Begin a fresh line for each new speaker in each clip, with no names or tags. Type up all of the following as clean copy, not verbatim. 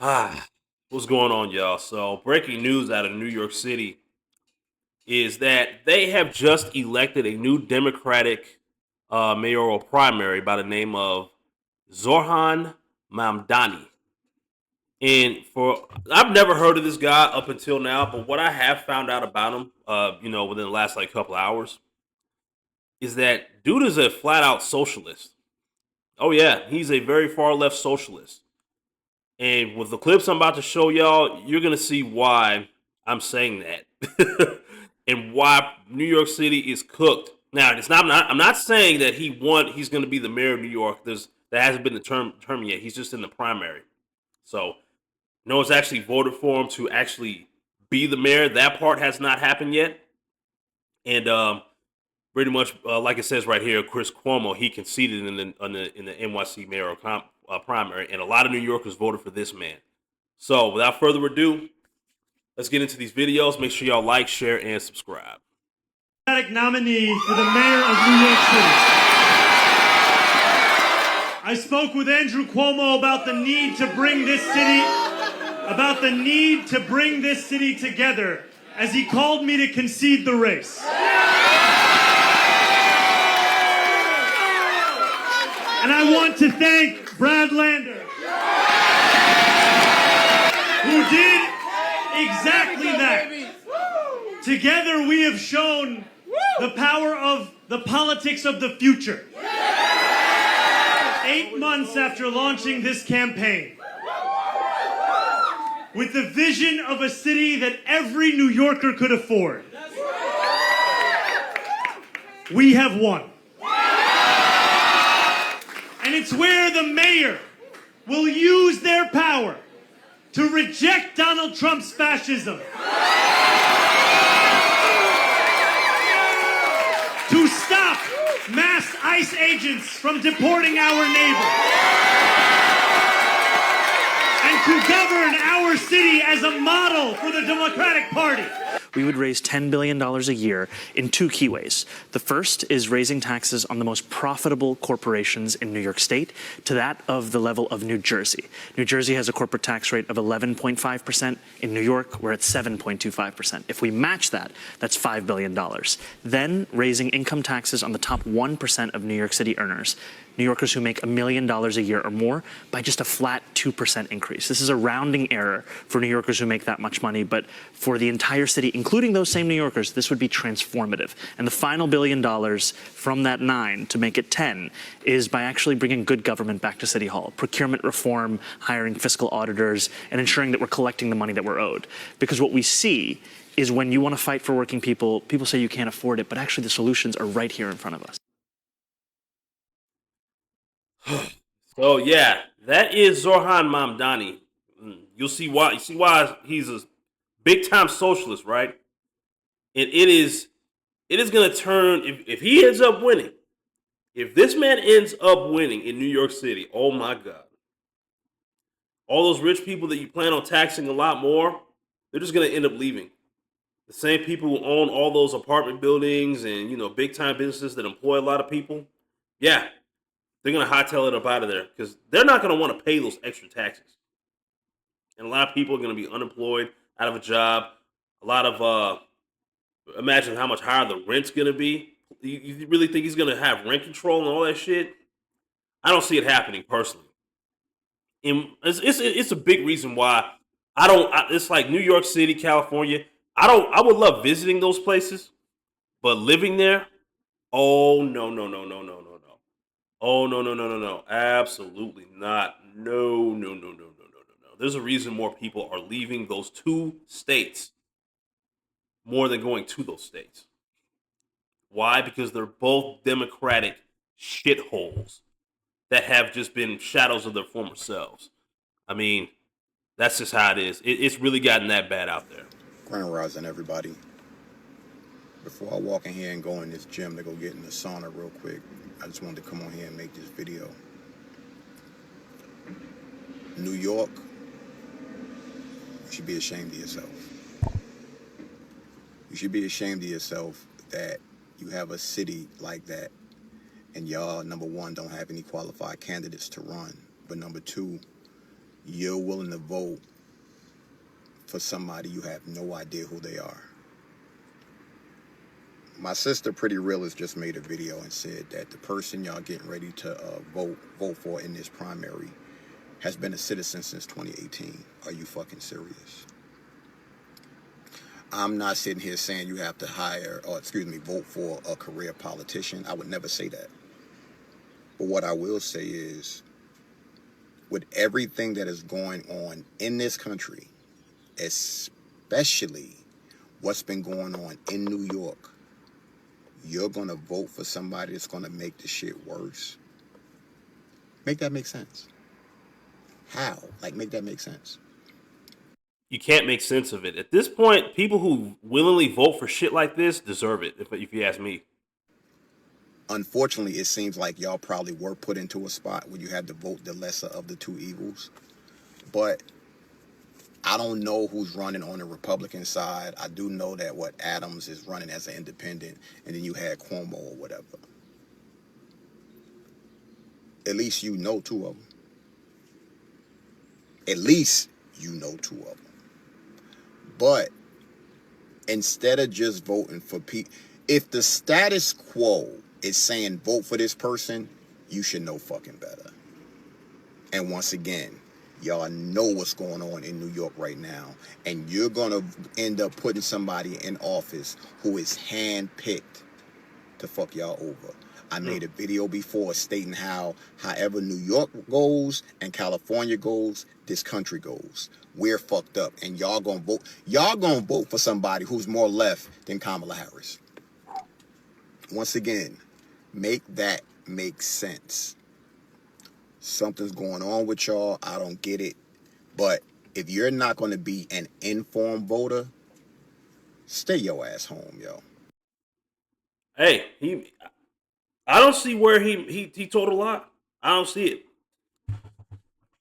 Ah, what's going on, y'all? So, breaking news out of New York City is that they have just elected a new Democratic mayoral primary by the name of Zohran Mamdani. And for I've never heard of this guy up until now, but what I have found out about him, within the last like couple hours, is that dude is a flat out socialist. Oh yeah, he's a very far left socialist. And with the clips I'm about to show y'all, you're gonna see why I'm saying that, and why New York City is cooked. Now, it's not. I'm not saying that He's going to be the mayor of New York. That hasn't been the term yet. He's just in the primary. So no one's actually voted for him to actually be the mayor. That part has not happened yet. And pretty much, like it says right here, Chris Cuomo, he conceded in the NYC mayoral primary, and a lot of New Yorkers voted for this man. So, without further ado, let's get into these videos. Make sure y'all like, share, and subscribe.
Nominee for the mayor of New York City. I spoke with Andrew Cuomo about the need to bring this city together as he called me to concede the race. And I want to thank Brad Lander, who did exactly that. Together we have shown the power of the politics of the future. 8 months after launching this campaign, with the vision of a city that every New Yorker could afford, we have won. And it's where the mayor will use their power to reject Donald Trump's fascism, to stop mass ICE agents from deporting our neighbors, and to govern our city as a model for the Democratic Party.
We would raise $10 billion a year in two key ways. The first is raising taxes on the most profitable corporations in New York State to that of the level of New Jersey. New Jersey has a corporate tax rate of 11.5%. In New York, we're at 7.25%. If we match that, that's $5 billion. Then raising income taxes on the top 1% of New York City earners, New Yorkers who make $1 million a year or more, by just a flat 2% increase. This is a rounding error for New Yorkers who make that much money, but for the entire city, including those same New Yorkers, this would be transformative. And the final $1 billion from that 9 to make it 10 is by actually bringing good government back to City Hall. Procurement reform, hiring fiscal auditors, and ensuring that we're collecting the money that we're owed. Because what we see is when you want to fight for working people, people say you can't afford it, but actually the solutions are right here in front of us.
So yeah, that is Zohran Mamdani. You'll see why. You see why he's a big time socialist, right? And it is going to turn if he ends up winning. If this man ends up winning in New York City, oh my God. All those rich people that you plan on taxing a lot more, they're just going to end up leaving. The same people who own all those apartment buildings and, big time businesses that employ a lot of people, yeah, they're going to hightail it up out of there because they're not going to want to pay those extra taxes. And a lot of people are going to be unemployed, out of a job. A lot of, imagine how much higher the rent's going to be. You really think he's going to have rent control and all that shit? I don't see it happening personally. And it's a big reason why it's like New York City, California. I would love visiting those places, but living there, oh no no no no no no no. Oh no no no no no. Absolutely not. No no no no no no no no. There's a reason more people are leaving those two states more than going to those states. Why? Because they're both Democratic shitholes that have just been shadows of their former selves. I mean, that's just how it is. It's really gotten that bad out there.
Grand rising, everybody. Before I walk in here and go in this gym to go get in the sauna real quick, I just wanted to come on here and make this video. New York, you should be ashamed of yourself. You should be ashamed of yourself that you have a city like that and y'all, number one, don't have any qualified candidates to run. But number two, you're willing to vote for somebody you have no idea who they are. My sister Pretty Realist just made a video and said that the person y'all getting ready to vote for in this primary has been a citizen since 2018. Are you fucking serious? I'm not sitting here saying you have to vote for a career politician. I would never say that. But what I will say is, with everything that is going on in this country, especially what's been going on in New York, you're going to vote for somebody that's going to make the shit worse? Make that make sense. How? Like, make that make sense.
You can't make sense of it. At this point, people who willingly vote for shit like this deserve it, if you ask me.
Unfortunately, it seems like y'all probably were put into a spot where you had to vote the lesser of the two evils. But I don't know who's running on the Republican side. I do know that Adams is running as an independent, and then you had Cuomo or whatever. At least you know two of them. At least you know two of them. But instead of just voting for people, if the status quo is saying vote for this person, you should know fucking better. And once again, y'all know what's going on in New York right now, and you're gonna end up putting somebody in office who is handpicked to fuck y'all over. I made a video before stating however New York goes and California goes, this country goes. We're fucked up, and y'all gonna vote. Y'all gonna vote for somebody who's more left than Kamala Harris. Once again, make that make sense. Something's going on with y'all. I don't get it. But if you're not going to be an informed voter, stay your ass home, yo.
Hey, I don't see where he told a lie. I don't see it.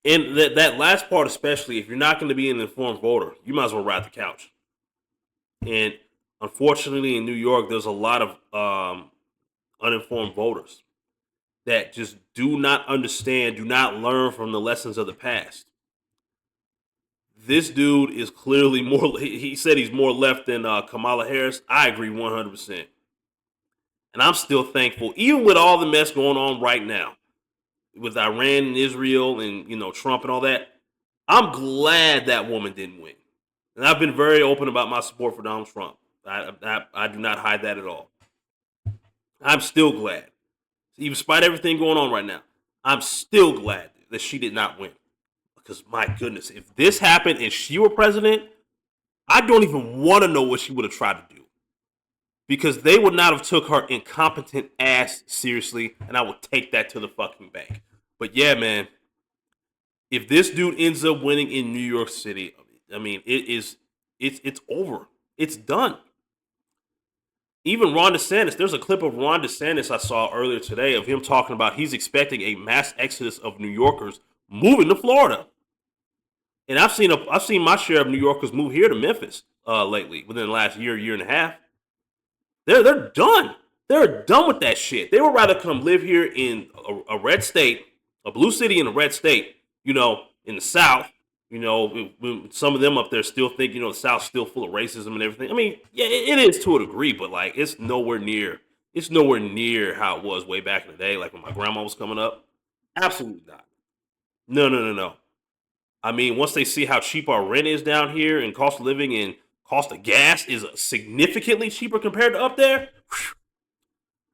And that last part especially, if you're not going to be an informed voter, you might as well ride the couch. And unfortunately in New York, there's a lot of uninformed voters that just do not understand, do not learn from the lessons of the past. This dude is clearly more, he said he's more left than Kamala Harris. I agree 100%. And I'm still thankful, even with all the mess going on right now, with Iran and Israel and, Trump and all that, I'm glad that woman didn't win. And I've been very open about my support for Donald Trump. I do not hide that at all. I'm still glad. Even despite everything going on right now, I'm still glad that she did not win. Because my goodness, if this happened and she were president, I don't even want to know what she would have tried to do. Because they would not have took her incompetent ass seriously, and I would take that to the fucking bank. But yeah, man, if this dude ends up winning in New York City, I mean, it's over. It's done. Even Ron DeSantis, there's a clip of Ron DeSantis I saw earlier today of him talking about he's expecting a mass exodus of New Yorkers moving to Florida. And I've seen my share of New Yorkers move here to Memphis lately, within the last year and a half. They're done. They're done with that shit. They would rather come live here in a red state, a blue city in a red state, in the South. Some of them up there still think, the South's still full of racism and everything. I mean, yeah, it is to a degree, but like it's nowhere near how it was way back in the day, like when my grandma was coming up. Absolutely not. No. I mean, once they see how cheap our rent is down here and cost of living and cost of gas is significantly cheaper compared to up there,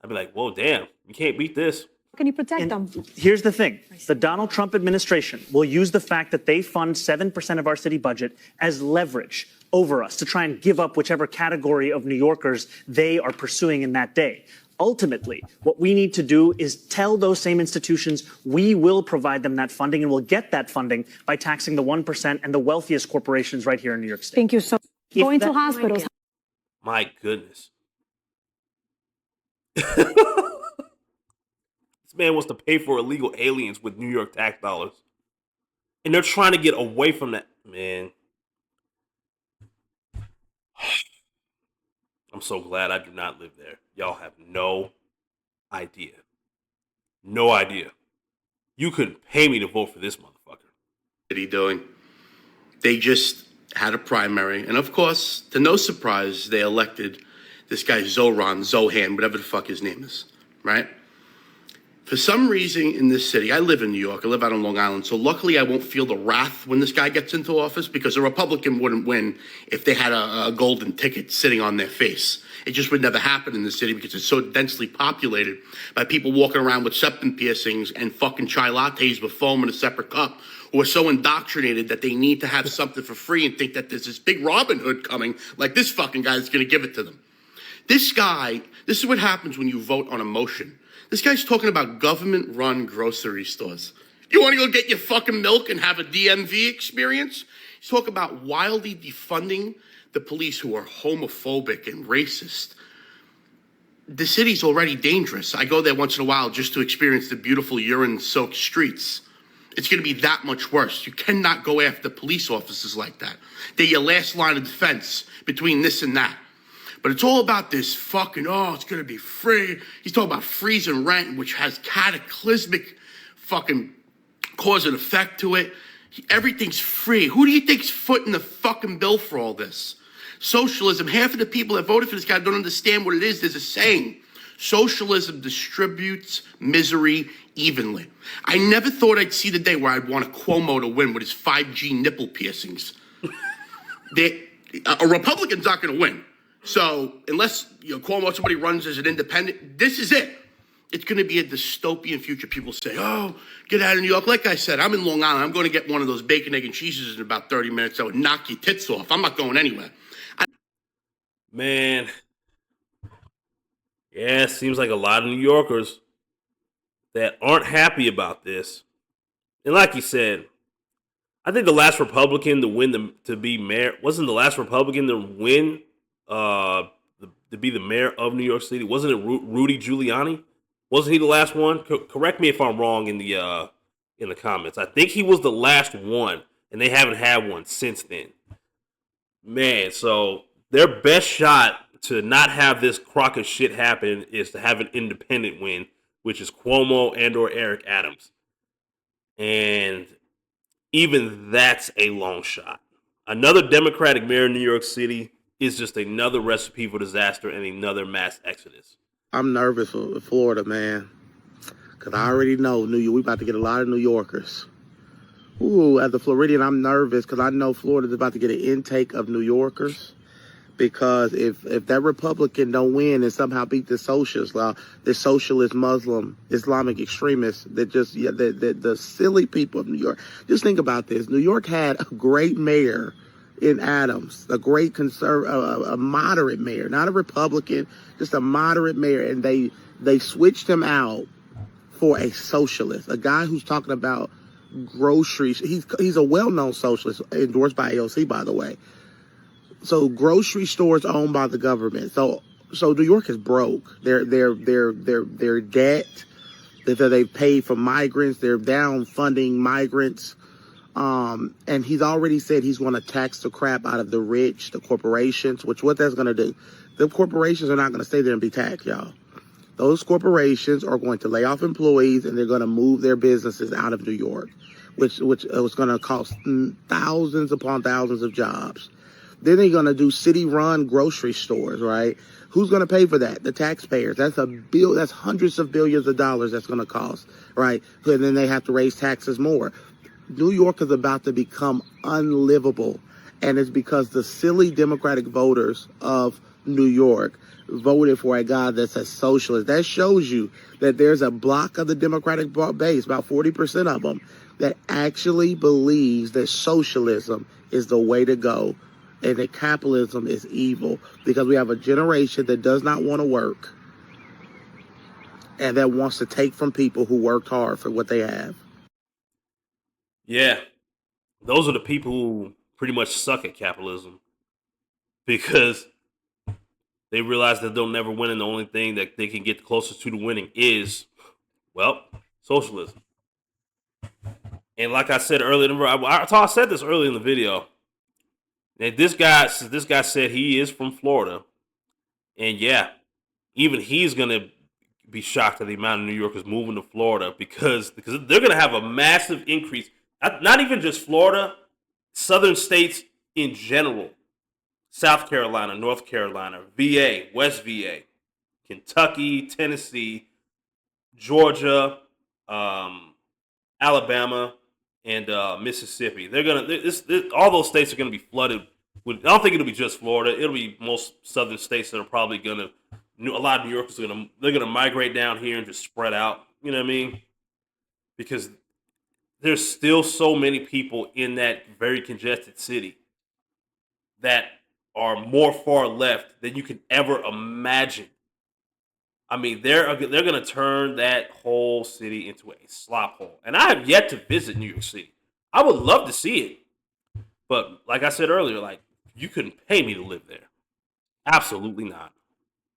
I'd be like, whoa, damn, you can't beat this.
Can you protect them?
Here's the thing. The Donald Trump administration will use the fact that they fund 7% of our city budget as leverage over us to try and give up whichever category of New Yorkers they are pursuing in that day. Ultimately, what we need to do is tell those same institutions we will provide them that funding, and we'll get that funding by taxing the 1% and the wealthiest corporations right here in New York State.
Thank you so much. Going to hospitals.
My goodness. This man wants to pay for illegal aliens with New York tax dollars. And they're trying to get away from that. Man. I'm so glad I do not live there. Y'all have no idea. No idea. You couldn't pay me to vote for this motherfucker.
City doing? They just had a primary, and of course, to no surprise, they elected this guy Zohan, whatever the fuck his name is, right? For some reason in this city, I live in New York, I live out on Long Island, so luckily I won't feel the wrath when this guy gets into office, because a Republican wouldn't win if they had a golden ticket sitting on their face. It just would never happen in the city because it's so densely populated by people walking around with septum piercings and fucking chai lattes with foam in a separate cup, who are so indoctrinated that they need to have something for free and think that there's this big Robin Hood coming, like this fucking guy that's gonna give it to them. This guy, this is what happens when you vote on emotion. This guy's talking about government-run grocery stores. You want to go get your fucking milk and have a DMV experience? He's talking about wildly defunding the police who are homophobic and racist. The city's already dangerous. I go there once in a while just to experience the beautiful urine-soaked streets. It's going to be that much worse. You cannot go after police officers like that. They're your last line of defense between this and that. But it's all about this fucking, oh, it's going to be free. He's talking about freezing rent, which has cataclysmic fucking cause and effect to it. Everything's free. Who do you think's footing the fucking bill for all this? Socialism. Half of the people that voted for this guy don't understand what it is. There's a saying. Socialism distributes misery evenly. I never thought I'd see the day where I'd want a Cuomo to win with his 5G nipple piercings. A Republican's not going to win. So unless Cuomo, somebody runs as an independent, this is it. It's going to be a dystopian future. People say, oh, get out of New York. Like I said, I'm in Long Island. I'm going to get one of those bacon, egg, and cheeses in about 30 minutes that would knock your tits off. I'm not going anywhere.
Man, yeah, it seems like a lot of New Yorkers that aren't happy about this. And like you said, I think the last Republican to win to be mayor wasn't the last Republican to win to be the mayor of New York City. Wasn't it Rudy Giuliani? Wasn't he the last one? Correct me if I'm wrong in the comments. I think he was the last one, and they haven't had one since then. Man, so their best shot to not have this crock of shit happen is to have an independent win, which is Cuomo and or Eric Adams. And even that's a long shot. Another Democratic mayor in New York City is just another recipe for disaster and another mass exodus.
I'm nervous for Florida, man, because I already know we about to get a lot of New Yorkers. Ooh, as a Floridian, I'm nervous because I know Florida's about to get an intake of New Yorkers. Because if that Republican don't win and somehow beat the socialist Muslim Islamic extremists the silly people of New York. Just think about this. New York had a great mayor in Adams, a great a moderate mayor, not a Republican, just a moderate mayor, and they switched him out for a socialist, a guy who's talking about groceries. He's a well-known socialist, endorsed by AOC, by the way. So grocery stores owned by the government. So New York is broke. Their debt that they've paid for migrants. They're down funding migrants. And he's already said he's going to tax the crap out of the rich, the corporations, which what that's going to do. The corporations are not going to stay there and be taxed, y'all. Those corporations are going to lay off employees and they're going to move their businesses out of New York, which was going to cost thousands upon thousands of jobs. Then they're going to do city-run grocery stores, right? Who's going to pay for that? The taxpayers. That's that's hundreds of billions of dollars that's going to cost, right? And then they have to raise taxes more. New York is about to become unlivable, and it's because the silly Democratic voters of New York voted for a guy that's a socialist. That shows you that there's a block of the Democratic base, about 40% of them, that actually believes that socialism is the way to go and that capitalism is evil, because we have a generation that does not want to work and that wants to take from people who worked hard for what they have.
Yeah, those are the people who pretty much suck at capitalism because they realize that they'll never win, and the only thing that they can get closest to the winning is, well, socialism. And like I said earlier, I said this earlier in the video. And this guy said he is from Florida, and yeah, even he's gonna be shocked at the amount of New Yorkers moving to Florida because they're gonna have a massive increase. not even just Florida, southern states in general. South Carolina, North Carolina, VA, West VA, Kentucky, Tennessee, Georgia, um, Alabama, and Mississippi. They're gonna all those states are gonna be flooded. With, I don't think it'll be just Florida. It'll be most southern states that are probably gonna. A lot of New Yorkers are gonna migrate down here and just spread out. You know what I mean? Because there's still so many people in that very congested city that are more far left than you can ever imagine. I mean, they're going to turn that whole city into a slop hole. And I have yet to visit New York City. I would love to see it, but like I said earlier, like you couldn't pay me to live there. Absolutely not.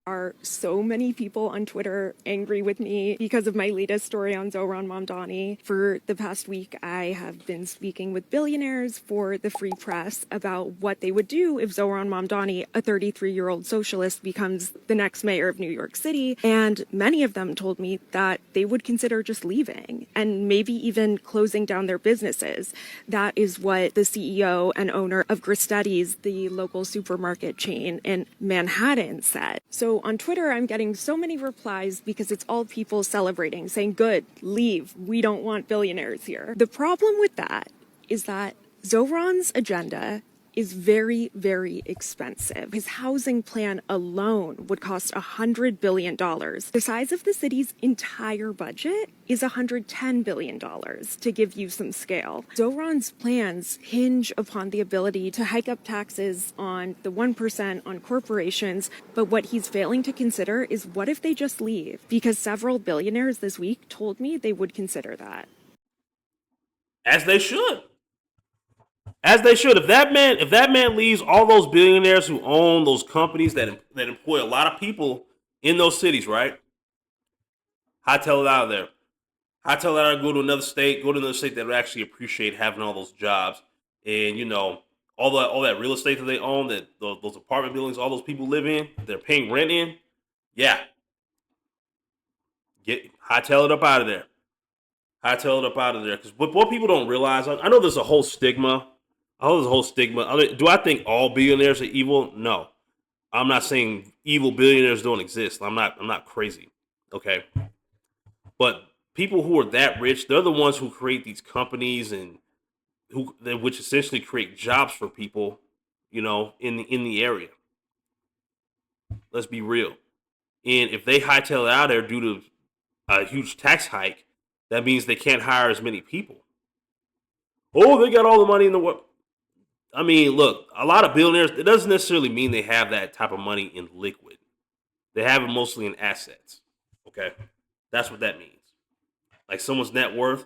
Are so many people on Twitter angry with me because of my latest story on Zohran Mamdani. For the past week, I have been speaking with billionaires for the Free Press about what they would do if Zohran Mamdani, a 33-year-old socialist, becomes the next mayor of New York City. And many of them told me that they would consider just leaving and maybe even closing down their businesses. That is what the CEO and owner of Gristetti's, the local supermarket chain in Manhattan, said. So on Twitter, I'm getting so many replies because it's all people celebrating, saying, good, leave. We don't want billionaires here. The problem with that is that Zohran's agenda is very, very expensive. His housing plan alone would cost $100 billion. The size of the city's entire budget is $110 billion, to give you some scale. Zohran's plans hinge upon the ability to hike up taxes on the 1% on corporations, but what he's failing to consider is what if they just leave? Because several billionaires this week told me they would consider that.
As they should. As they should. If that man leaves, all those billionaires who own those companies that employ a lot of people in those cities, right? Hightail it out of there. Hightail it out, go to another state that would actually appreciate having all those jobs, and all that real estate that they own, that those apartment buildings, all those people live in, they're paying rent in. Yeah, hightail it up out of there. Hightail it up out of there. Because what people don't realize, I know there's a whole stigma. Do I think all billionaires are evil? No. I'm not saying evil billionaires don't exist. I'm not crazy. Okay. But people who are that rich, they're the ones who create these companies and which essentially create jobs for people, in the area. Let's be real. And if they hightail it out there due to a huge tax hike, that means they can't hire as many people. Oh, they got all the money in the world. I mean, look, a lot of billionaires, it doesn't necessarily mean they have that type of money in liquid. They have it mostly in assets. Okay? That's what that means. Like someone's net worth,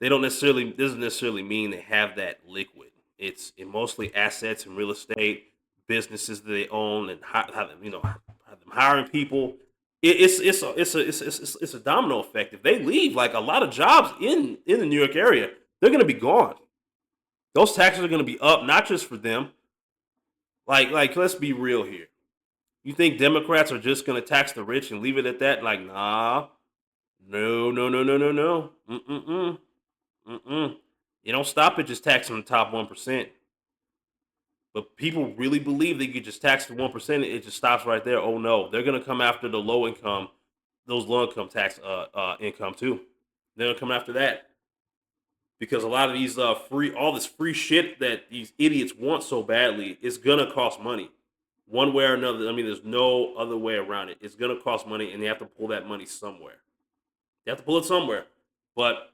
doesn't necessarily mean they have that liquid. It's mostly assets and real estate, businesses that they own, and how them hiring people. It's a domino effect. If they leave, like a lot of jobs in the New York area, they're going to be gone. Those taxes are going to be up, not just for them. Like let's be real here. You think Democrats are just going to tax the rich and leave it at that? Like, nah, no. You don't stop it just taxing the top 1%. But people really believe they could just tax the 1%. It just stops right there. Oh no, they're going to come after the low income tax income too. They're going to come after that. Because a lot of these all this free shit that these idiots want so badly is gonna cost money, one way or another. I mean, there's no other way around it. It's gonna cost money, and they have to pull that money somewhere. They have to pull it somewhere. But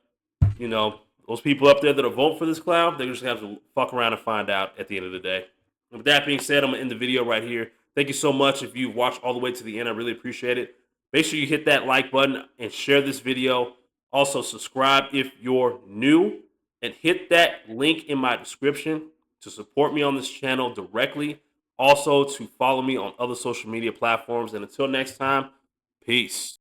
those people up there that are voting for this clown, they're just gonna have to fuck around and find out at the end of the day. And with that being said, I'm gonna end the video right here. Thank you so much if you've watched all the way to the end. I really appreciate it. Make sure you hit that like button and share this video. Also, subscribe if you're new, and hit that link in my description to support me on this channel directly. Also, to follow me on other social media platforms. And until next time, peace.